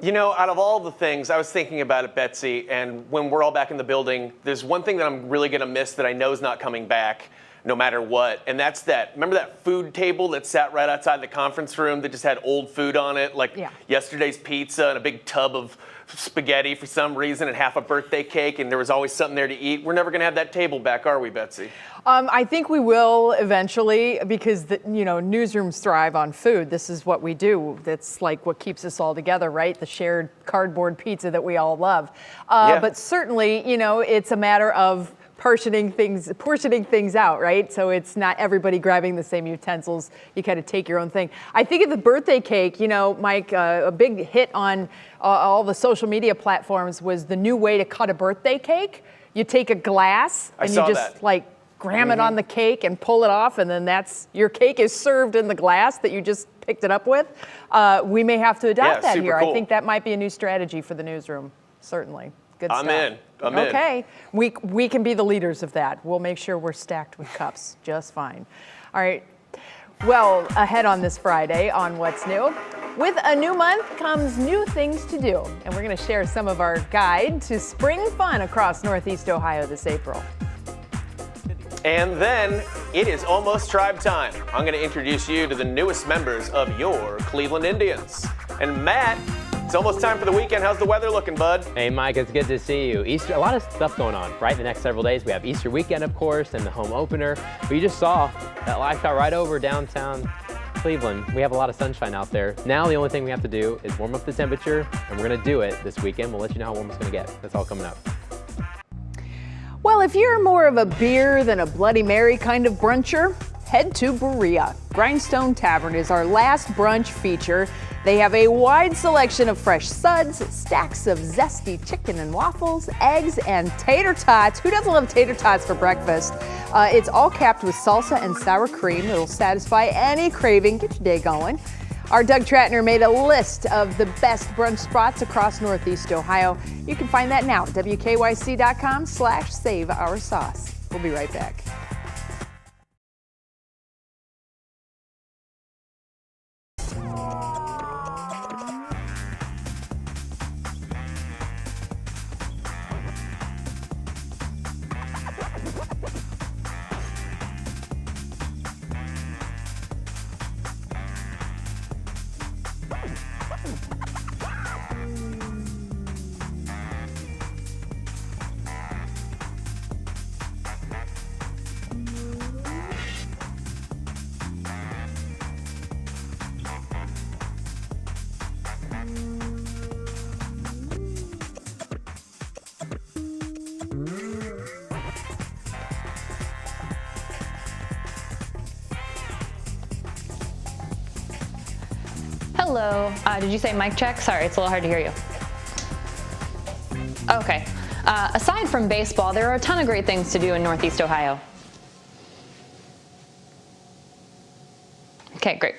Speaker 6: You know, out of all the things, I was thinking about it, Betsy, and when we're all back in the building, there's one thing that I'm really going to miss that I know is not coming back no matter what, and that's remember that food table that sat right outside the conference room that just had old food on it, like yesterday's pizza and a big tub of spaghetti for some reason and half a birthday cake, and there was always something there to eat. We're never going to have that table back, are we, Betsy?
Speaker 13: I think we will eventually, because newsrooms thrive on food. This is what we do. That's like what keeps us all together, right? The shared cardboard pizza that we all love. But certainly, it's a matter of portioning things out, right? So it's not everybody grabbing the same utensils. You kind of take your own thing. I think of the birthday cake, Mike, a big hit on all the social media platforms was the new way to cut a birthday cake. You take a glass and you just gram it on the cake and pull it off, and then your cake is served in the glass that you just picked it up with. We may have to adopt that here. Cool. I think that might be a new strategy for the newsroom, certainly. Good stuff.
Speaker 6: I'm in.
Speaker 13: Okay, we can be the leaders of that. We'll make sure we're stacked with cups just fine. All right, well, ahead on this Friday on What's New. With a new month comes new things to do, and we're going to share some of our guide to spring fun across Northeast Ohio this April.
Speaker 6: And then it is almost tribe time. I'm going to introduce you to the newest members of your Cleveland Indians. And Matt, it's almost time for the weekend. How's the weather looking, bud?
Speaker 14: Hey, Mike, it's good to see you. Easter, a lot of stuff going on, right? The next several days, we have Easter weekend, of course, and the home opener. But you just saw that live shot right over downtown Cleveland. We have a lot of sunshine out there. Now the only thing we have to do is warm up the temperature, and we're going to do it this weekend. We'll let you know how warm it's going to get. That's all coming up.
Speaker 13: Well, if you're more of a beer than a Bloody Mary kind of bruncher, head to Berea. Grindstone Tavern is our last brunch feature. They have a wide selection of fresh suds, stacks of zesty chicken and waffles, eggs, and tater tots. Who doesn't love tater tots for breakfast? It's all capped with salsa and sour cream. It'll satisfy any craving. Get your day going. Our Doug Tratner made a list of the best brunch spots across Northeast Ohio. You can find that now at wkyc.com/saveoursauce. We'll be right back.
Speaker 2: Hello. Did you say mic check? Sorry, it's a little hard to hear you. Okay. Aside from baseball, there are a ton of great things to do in Northeast Ohio. Okay, great.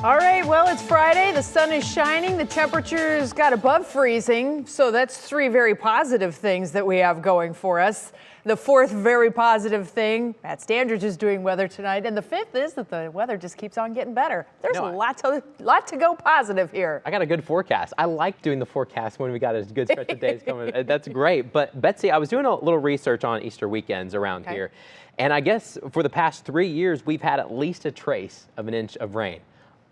Speaker 13: All right, well, it's Friday. The sun is shining. The temperature's got above freezing. So that's 3 very positive things that we have going for us. The 4th very positive thing, Matt Standridge is doing weather tonight. And the 5th is that the weather just keeps on getting better. There's a lot to go positive here.
Speaker 14: I got a good forecast. I like doing the forecast when we got a good stretch of days coming. That's great. But Betsy, I was doing a little research on Easter weekends around here. And I guess for the past 3 years, we've had at least a trace of an inch of rain.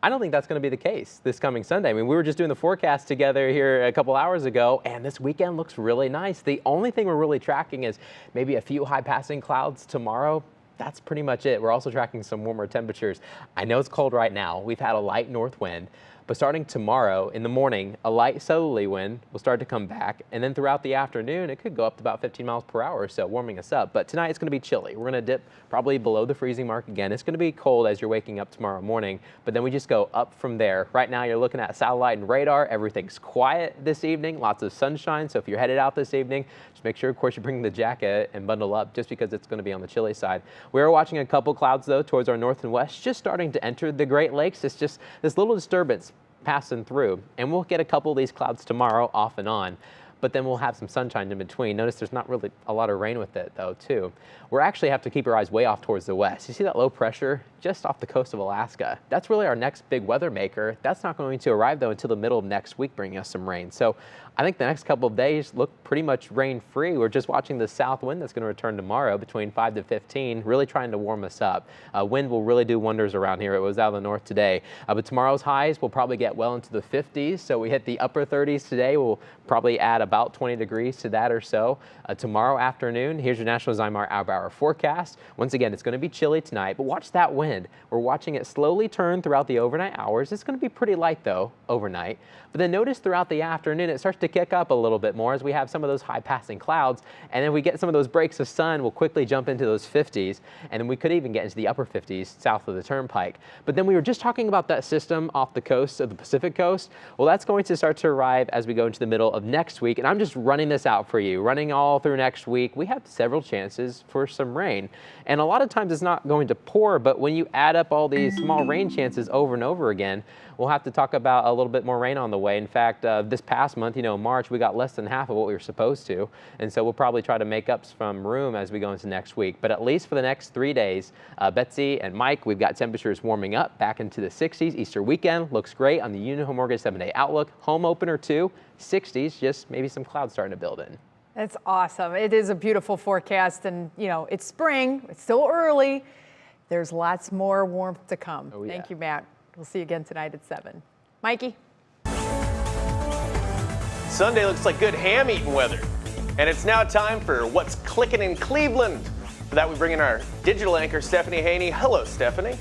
Speaker 14: I don't think that's going to be the case this coming Sunday. I mean, we were just doing the forecast together here a couple hours ago, and this weekend looks really nice. The only thing we're really tracking is maybe a few high-passing clouds tomorrow. That's pretty much it. We're also tracking some warmer temperatures. I know it's cold right now. We've had a light north wind. But starting tomorrow in the morning, a light southerly wind will start to come back. And then throughout the afternoon, it could go up to about 15 miles per hour or so, warming us up. But tonight it's going to be chilly. We're going to dip probably below the freezing mark again. It's going to be cold as you're waking up tomorrow morning. But then we just go up from there. Right now you're looking at satellite and radar. Everything's quiet this evening. Lots of sunshine. So if you're headed out this evening, just make sure, of course, you bring the jacket and bundle up just because it's going to be on the chilly side. We are watching a couple clouds, though, towards our north and west, just starting to enter the Great Lakes. It's just this little disturbance passing through, and we'll get a couple of these clouds tomorrow off and on, but then we'll have some sunshine in between. Notice there's not really a lot of rain with it though too. We're actually have to keep our eyes way off towards the west. You see that low pressure just off the coast of Alaska? That's really our next big weather maker. That's not going to arrive though until the middle of next week, bringing us some rain. So I think the next couple of days look pretty much rain-free. We're just watching the south wind that's going to return tomorrow between 5 to 15, really trying to warm us up. Wind will really do wonders around here. It was out of the north today. But tomorrow's highs will probably get well into the 50s. So we hit the upper 30s today. We'll probably add about 20 degrees to that or so. Tomorrow afternoon, here's your National Zymar hour forecast. Once again, it's going to be chilly tonight, but watch that wind. We're watching it slowly turn throughout the overnight hours. It's going to be pretty light though overnight. But then notice throughout the afternoon, it starts to kick up a little bit more as we have some of those high passing clouds. And then we get some of those breaks of sun. We'll quickly jump into those 50s. And then we could even get into the upper 50s south of the turnpike. But then we were just talking about that system off the coast of the Pacific coast. Well, that's going to start to arrive as we go into the middle of next week. And I'm just running this out for you, running all through next week. We have several chances for some rain. And a lot of times it's not going to pour, but when you add up all these small rain chances over and over again, we'll have to talk about a little bit more rain on the way. In fact, this past month, March, we got less than half of what we were supposed to. And so we'll probably try to make up some room as we go into next week. But at least for the next 3 days, Betsy and Mike, we've got temperatures warming up back into the 60s. Easter weekend looks great on the Union Home Mortgage 7-day outlook. Home opener too, 60s, just maybe some clouds starting to build in.
Speaker 13: That's awesome. It is a beautiful forecast, and it's spring. It's still early. There's lots more warmth to come.
Speaker 14: Oh, yeah.
Speaker 13: Thank you, Matt. We'll see you again tonight at 7. Mikey?
Speaker 6: Sunday looks like good ham-eating weather. And it's now time for What's Clicking in Cleveland. For that, we bring in our digital anchor, Stephanie Haney. Hello, Stephanie.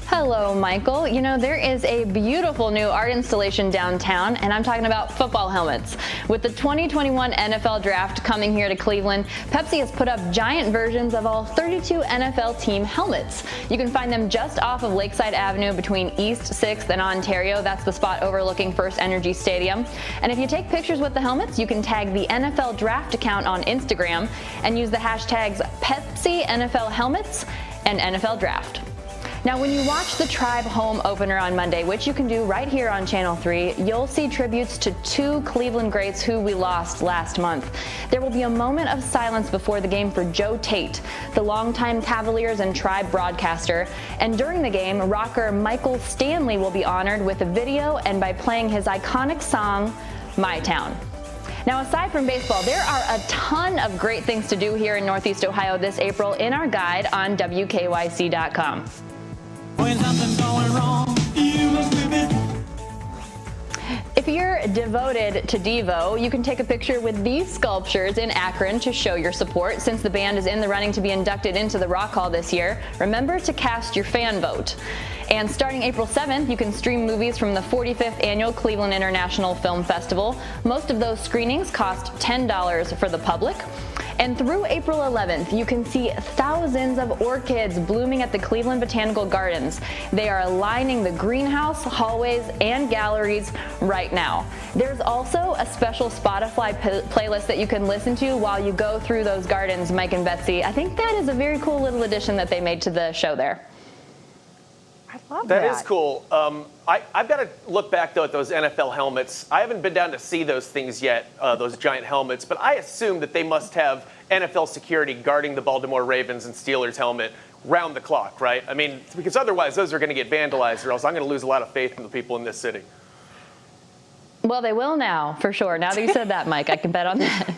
Speaker 2: Hello, Michael. There is a beautiful new art installation downtown, and I'm talking about football helmets. With the 2021 NFL Draft coming here to Cleveland, Pepsi has put up giant versions of all 32 NFL team helmets. You can find them just off of Lakeside Avenue between East 6th and Ontario. That's the spot overlooking First Energy Stadium. And if you take pictures with the helmets, you can tag the NFL Draft account on Instagram and use the hashtags Pepsi NFL Helmets and NFL Draft. Now, when you watch the Tribe home opener on Monday, which you can do right here on Channel 3, you'll see tributes to 2 Cleveland greats who we lost last month. There will be a moment of silence before the game for Joe Tate, the longtime Cavaliers and Tribe broadcaster. And during the game, rocker Michael Stanley will be honored with a video and by playing his iconic song, My Town. Now, aside from baseball, there are a ton of great things to do here in Northeast Ohio this April in our guide on WKYC.com.
Speaker 3: When something's going wrong, you must whip it.
Speaker 2: If you're devoted to Devo, you can take a picture with these sculptures in Akron to show your support. Since the band is in the running to be inducted into the Rock Hall this year, remember to cast your fan vote. And starting April 7th, you can stream movies from the 45th Annual Cleveland International Film Festival. Most of those screenings cost $10 for the public. And through April 11th, you can see thousands of orchids blooming at the Cleveland Botanical Gardens. They are lining the greenhouse, hallways, and galleries right now. There's also a special Spotify playlist that you can listen to while you go through those gardens, Mike and Betsy. I think that is a very cool little addition that they made to the show there.
Speaker 13: I love
Speaker 6: That is cool. I've got to look back, though, at those NFL helmets. I haven't been down to see those things yet, those giant helmets, but I assume that they must have NFL security guarding the Baltimore Ravens and Steelers helmet round the clock, right? I mean, because otherwise those are going to get vandalized, or else I'm going to lose a lot of faith in the people in this city.
Speaker 2: Well, they will now, for sure. Now that you said that, Mike, I can bet on that.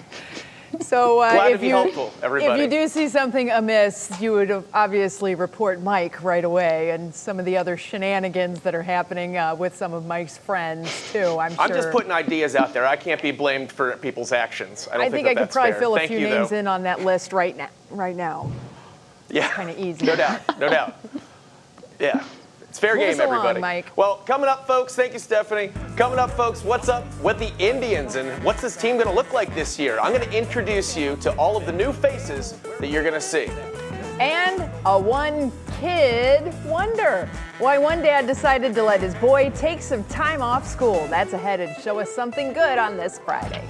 Speaker 13: So
Speaker 6: Glad to
Speaker 13: if
Speaker 6: be helpful, everybody.
Speaker 13: If you do see something amiss, you would obviously report Mike right away, and some of the other shenanigans that are happening with some of Mike's friends too. I'm
Speaker 6: just putting ideas out there. I can't be blamed for people's actions. I
Speaker 13: think I could probably
Speaker 6: fair.
Speaker 13: fill a
Speaker 6: Thank
Speaker 13: few
Speaker 6: you,
Speaker 13: names
Speaker 6: though.
Speaker 13: in on that list right now.
Speaker 6: Yeah,
Speaker 13: kind of easy.
Speaker 6: No doubt, no doubt. Yeah. It's fair
Speaker 13: Move
Speaker 6: game,
Speaker 13: us along,
Speaker 6: everybody.
Speaker 13: Mike.
Speaker 6: Well, coming up, folks, thank you, Stephanie. Coming up, folks, what's up with the Indians and what's this team going to look like this year? I'm going to introduce you to all of the new faces that you're going to see.
Speaker 13: And a one-kid wonder. Why one dad decided to let his boy take some time off school. That's ahead and show us something good on this Friday.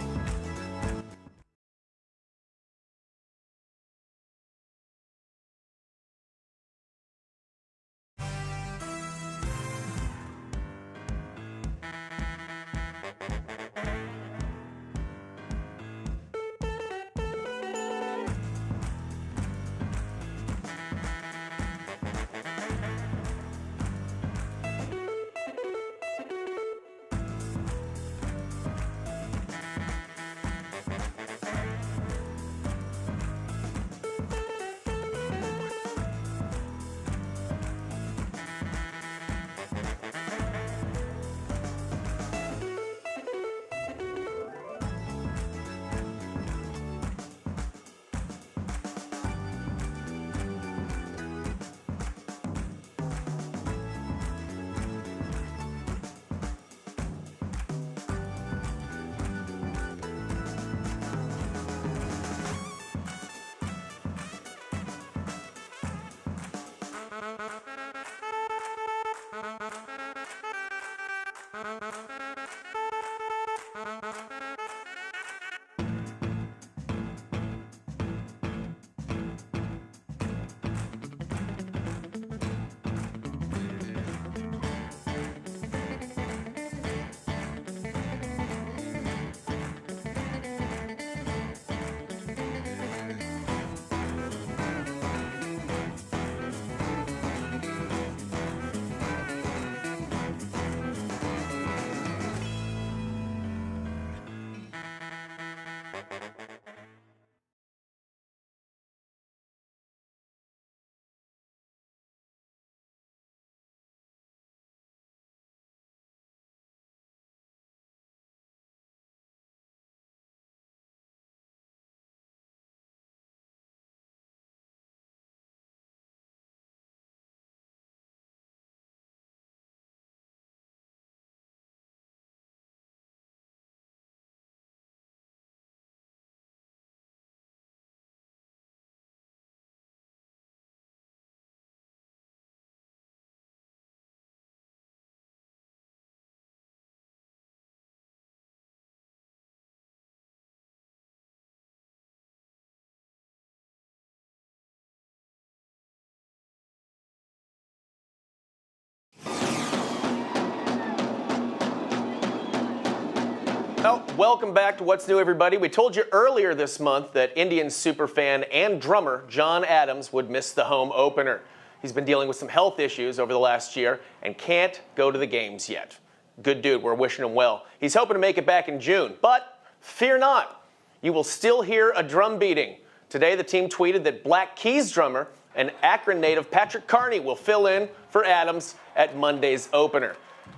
Speaker 6: Well, welcome back to What's New, everybody. We told you earlier this month that Indians superfan and drummer John Adams would miss the home opener. He's been dealing with some health issues over the last year and can't go to the games yet. Good dude, we're wishing him well. He's hoping to make it back in June, but fear not, you will still hear a drum beating. Today, the team tweeted that Black Keys drummer and Akron native Patrick Carney will fill in for Adams at Monday's opener.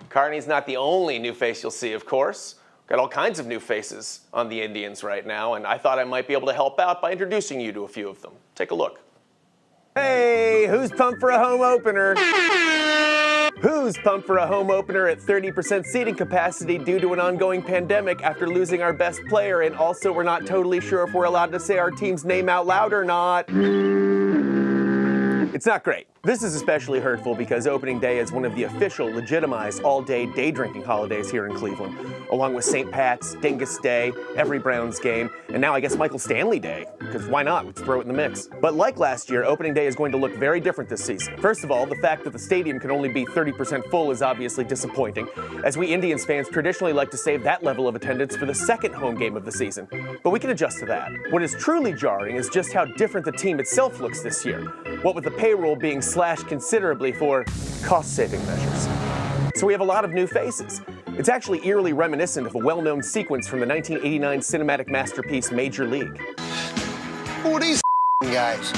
Speaker 6: Carney's not the only new face you'll see, of course. Got all kinds of new faces on the Indians right now, and I thought I might be able to help out by introducing you to a few of them. Take a look. Hey, who's pumped for a home opener? Who's pumped for a home opener at 30% seating capacity due to an ongoing pandemic after losing our best player? And also, we're not totally sure if we're allowed to say our team's name out loud or not. It's not great. This is especially hurtful because opening day is one of the official legitimized all-day day drinking holidays here in Cleveland, along with St. Pat's, Dingus Day, every Browns game, and now I guess Michael Stanley Day, because why not? Let's throw it in the mix. But like last year, opening day is going to look very different this season. First of all, the fact that the stadium can only be 30% full is obviously disappointing, as we Indians fans traditionally like to save that level of attendance for the second home game of the season. But we can adjust to that. What is truly jarring is just how different the team itself looks this year, what with the payroll being slashed considerably for cost-saving measures. So we have a lot of new faces. It's actually eerily reminiscent of a well-known sequence from the 1989 cinematic masterpiece Major League.
Speaker 5: Who are these guys?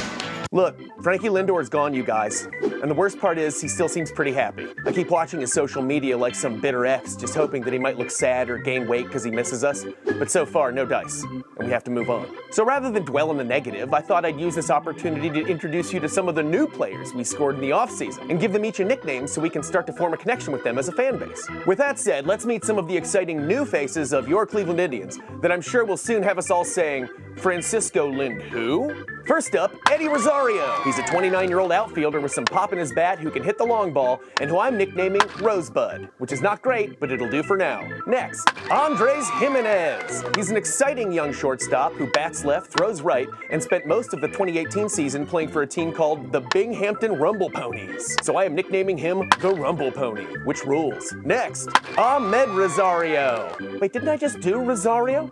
Speaker 6: Look, Frankie Lindor is gone, you guys. And the worst part is, he still seems pretty happy. I keep watching his social media like some bitter ex, just hoping that he might look sad or gain weight because he misses us. But so far, no dice. And we have to move on. So rather than dwell on the negative, I thought I'd use this opportunity to introduce you to some of the new players we scored in the offseason, and give them each a nickname so we can start to form a connection with them as a fan base. With that said, let's meet some of the exciting new faces of your Cleveland Indians that I'm sure will soon have us all saying, Francisco Lind who? First up, Eddie Rosario. He's a 29-year-old outfielder with some pop in his bat who can hit the long ball, and who I'm nicknaming Rosebud, which is not great, but it'll do for now. Next, Andres Jimenez. He's an exciting young shortstop who bats left, throws right, and spent most of the 2018 season playing for a team called the Binghamton Rumble Ponies. So I am nicknaming him the Rumble Pony, which rules. Next, Ahmed Rosario. Wait, didn't I just do Rosario?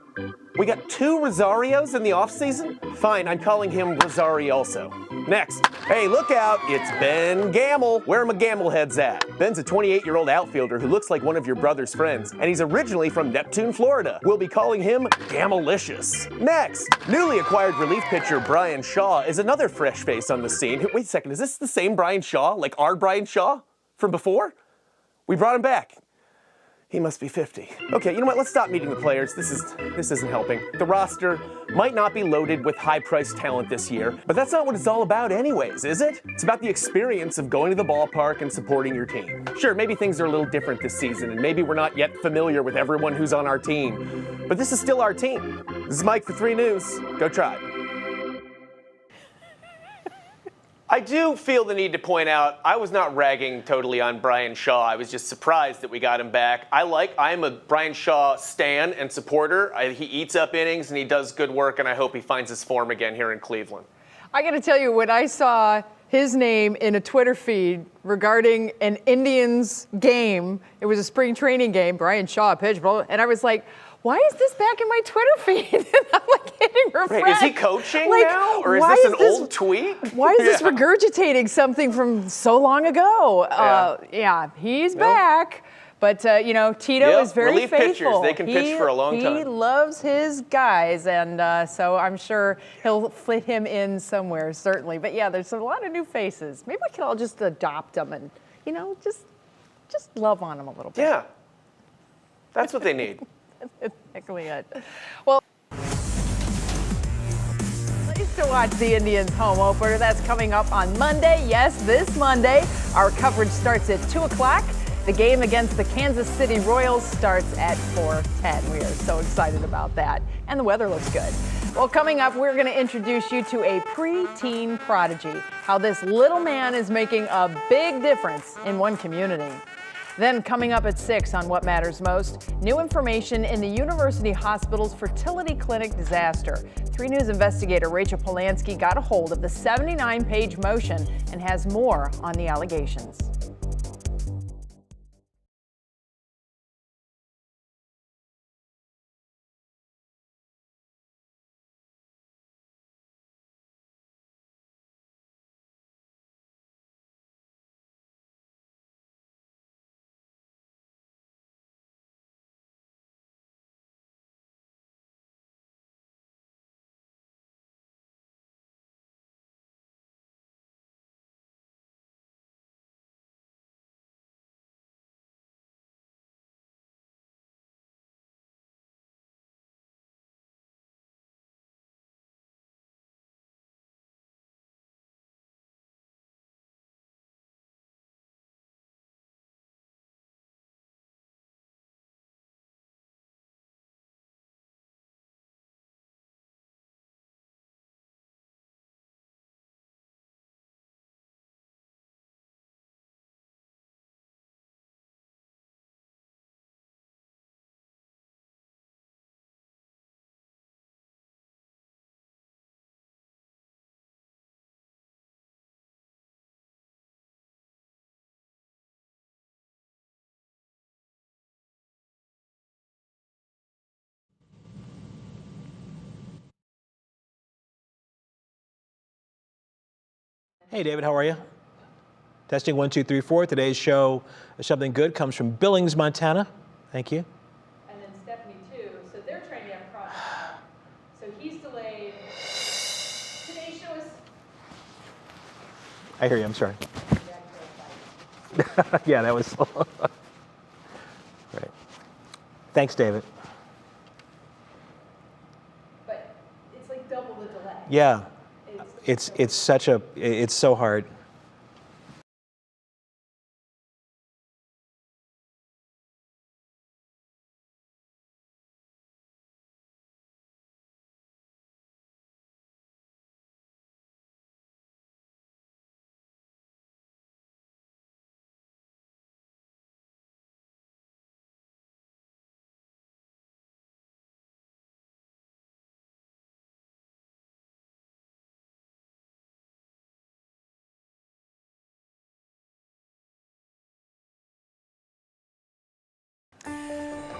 Speaker 6: We got 2 Rosarios in the offseason? Fine, I'm calling him Rosario also. Next, hey, look out, it's Ben Gamble. Where are my Gamble heads at? Ben's a 28-year-old outfielder who looks like one of your brother's friends, and he's originally from Neptune, Florida. We'll be calling him Gamalicious. Next, newly acquired relief pitcher Brian Shaw is another fresh face on the scene. Wait a second, is this the same Brian Shaw, like our Brian Shaw from before? We brought him back. He must be 50. Okay, you know what? Let's stop meeting the players. This isn't helping. The roster might not be loaded with high-priced talent this year, but that's not what it's all about anyways, is it? It's about the experience of going to the ballpark and supporting your team. Sure, maybe things are a little different this season, and maybe we're not yet familiar with everyone who's on our team, but this is still our team. This is Mike for 3 News. Go Tribe. I do feel the need to point out, I was not ragging totally on Brian Shaw. I was just surprised that we got him back. I'm a Brian Shaw stan and supporter. He eats up innings and he does good work, and I hope he finds his form again here in Cleveland.
Speaker 13: I got to tell you, when I saw his name in a Twitter feed regarding an Indians game, it was a spring training game, Brian Shaw pitched, and I was like, why is this back in my Twitter feed? And I'm like hitting refresh.
Speaker 6: Wait, is he coaching now? Or is this an old tweet?
Speaker 13: Why is this regurgitating something from so long ago? Yeah, he's back. But, Tito is very
Speaker 6: relief
Speaker 13: faithful.
Speaker 6: Pitchers, they can pitch for a long time.
Speaker 13: He loves his guys, and so I'm sure he'll fit him in somewhere, certainly. But, yeah, there's a lot of new faces. Maybe we can all just adopt them and, just love on them a little bit.
Speaker 6: Yeah, that's what they need.
Speaker 13: That's exactly it. Well, please to watch the Indians home opener. That's coming up on Monday. Yes, this Monday. Our coverage starts at 2 o'clock. The game against the Kansas City Royals starts at 4:10. We are so excited about that. And the weather looks good. Well, coming up, we're going to introduce you to a preteen prodigy. How this little man is making a big difference in one community. Then coming up at 6 on What Matters Most, new information in the University Hospital's fertility clinic disaster. 3 News investigator Rachel Polanski got a hold of the 79-page motion and has more on the allegations.
Speaker 7: Hey, David, how are you? Testing 1, 2, 3, 4. Today's show, Something Good, comes from Billings, Montana. Thank you.
Speaker 13: And then Stephanie, too. So they're trying to have projects. So he's delayed. Today's show is...
Speaker 7: I hear you. I'm sorry. Yeah, that was slow. Right. Thanks, David.
Speaker 13: But it's like double the delay.
Speaker 7: Yeah. It's so hard.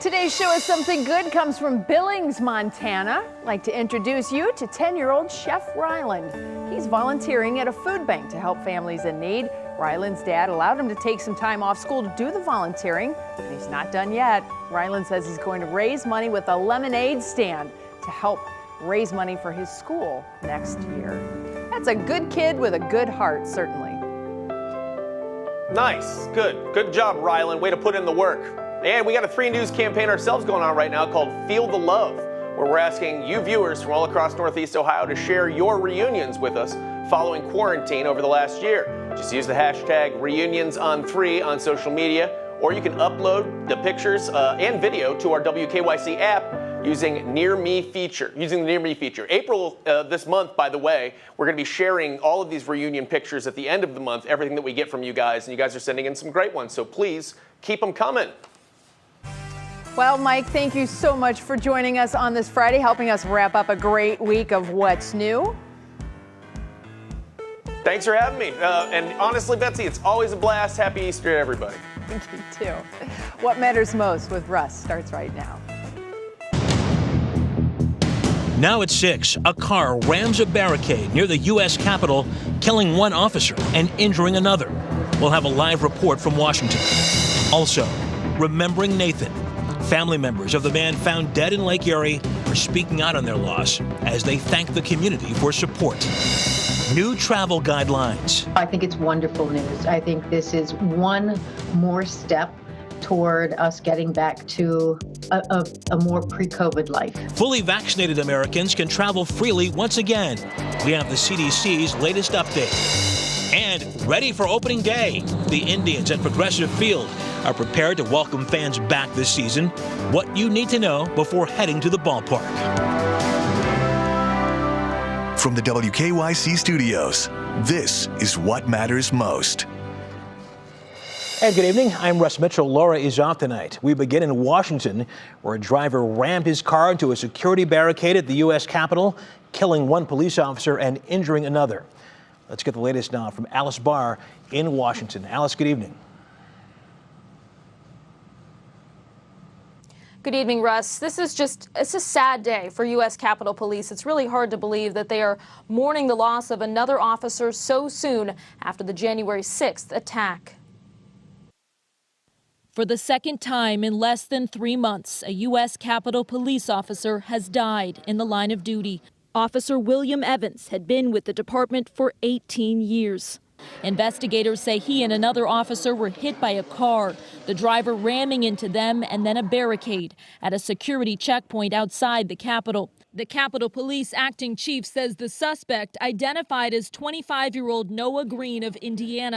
Speaker 13: Today's show is Something Good comes from Billings, Montana. I'd like to introduce you to 10-year-old Chef Ryland. He's volunteering at a food bank to help families in need. Ryland's dad allowed him to take some time off school to do the volunteering, but he's not done yet. Ryland says he's going to raise money with a lemonade stand to help raise money for his school next year. That's a good kid with a good heart, certainly.
Speaker 6: Nice. Good job, Ryland. Way to put in the work. And we got a 3 News campaign ourselves going on right now called Feel the Love, where we're asking you viewers from all across Northeast Ohio to share your reunions with us following quarantine over the last year. Just use the hashtag reunions3 on social media, or you can upload the pictures and video to our WKYC app using the Near Me feature. April this month, by the way, we're going to be sharing all of these reunion pictures at the end of the month, everything that we get from you guys, and you guys are sending in some great ones, so please keep them coming.
Speaker 13: Well, Mike, thank you so much for joining us on this Friday, helping us wrap up a great week of What's New.
Speaker 6: Thanks for having me. And honestly, Betsy, it's always a blast. Happy Easter to everybody.
Speaker 13: Thank you, too. What Matters Most with Russ starts right now.
Speaker 8: Now at 6, a car rams a barricade near the U.S. Capitol, killing one officer and injuring another. We'll have a live report from Washington. Also, remembering Nathan. Family members of the man found dead in Lake Erie are speaking out on their loss as they thank the community for support. New travel guidelines.
Speaker 9: I think it's wonderful news. I think this is one more step toward us getting back to a more pre-COVID life.
Speaker 8: Fully vaccinated Americans can travel freely once again. We have the CDC's latest update. And ready for opening day, the Indians at Progressive Field are prepared to welcome fans back this season. What you need to know before heading to the ballpark.
Speaker 1: From the WKYC studios, this is What Matters Most.
Speaker 7: And good evening. I'm Russ Mitchell. Laura is off tonight. We begin in Washington, where a driver rammed his car into a security barricade at the U.S. Capitol, killing one police officer and injuring another. Let's get the latest now from Alice Barr in Washington. Alice, good evening.
Speaker 10: Good evening, Russ. It's a sad day for U.S. Capitol Police. It's really hard to believe that they are mourning the loss of another officer so soon after the January 6th attack.
Speaker 12: For the second time in less than 3 months, a U.S. Capitol Police officer has died in the line of duty. Officer William Evans had been with the department for 18 years. Investigators say he and another officer were hit by a car, the driver ramming into them and then a barricade at a security checkpoint outside the Capitol. The Capitol Police acting chief says the suspect, identified as 25-year-old Noah Green of Indiana,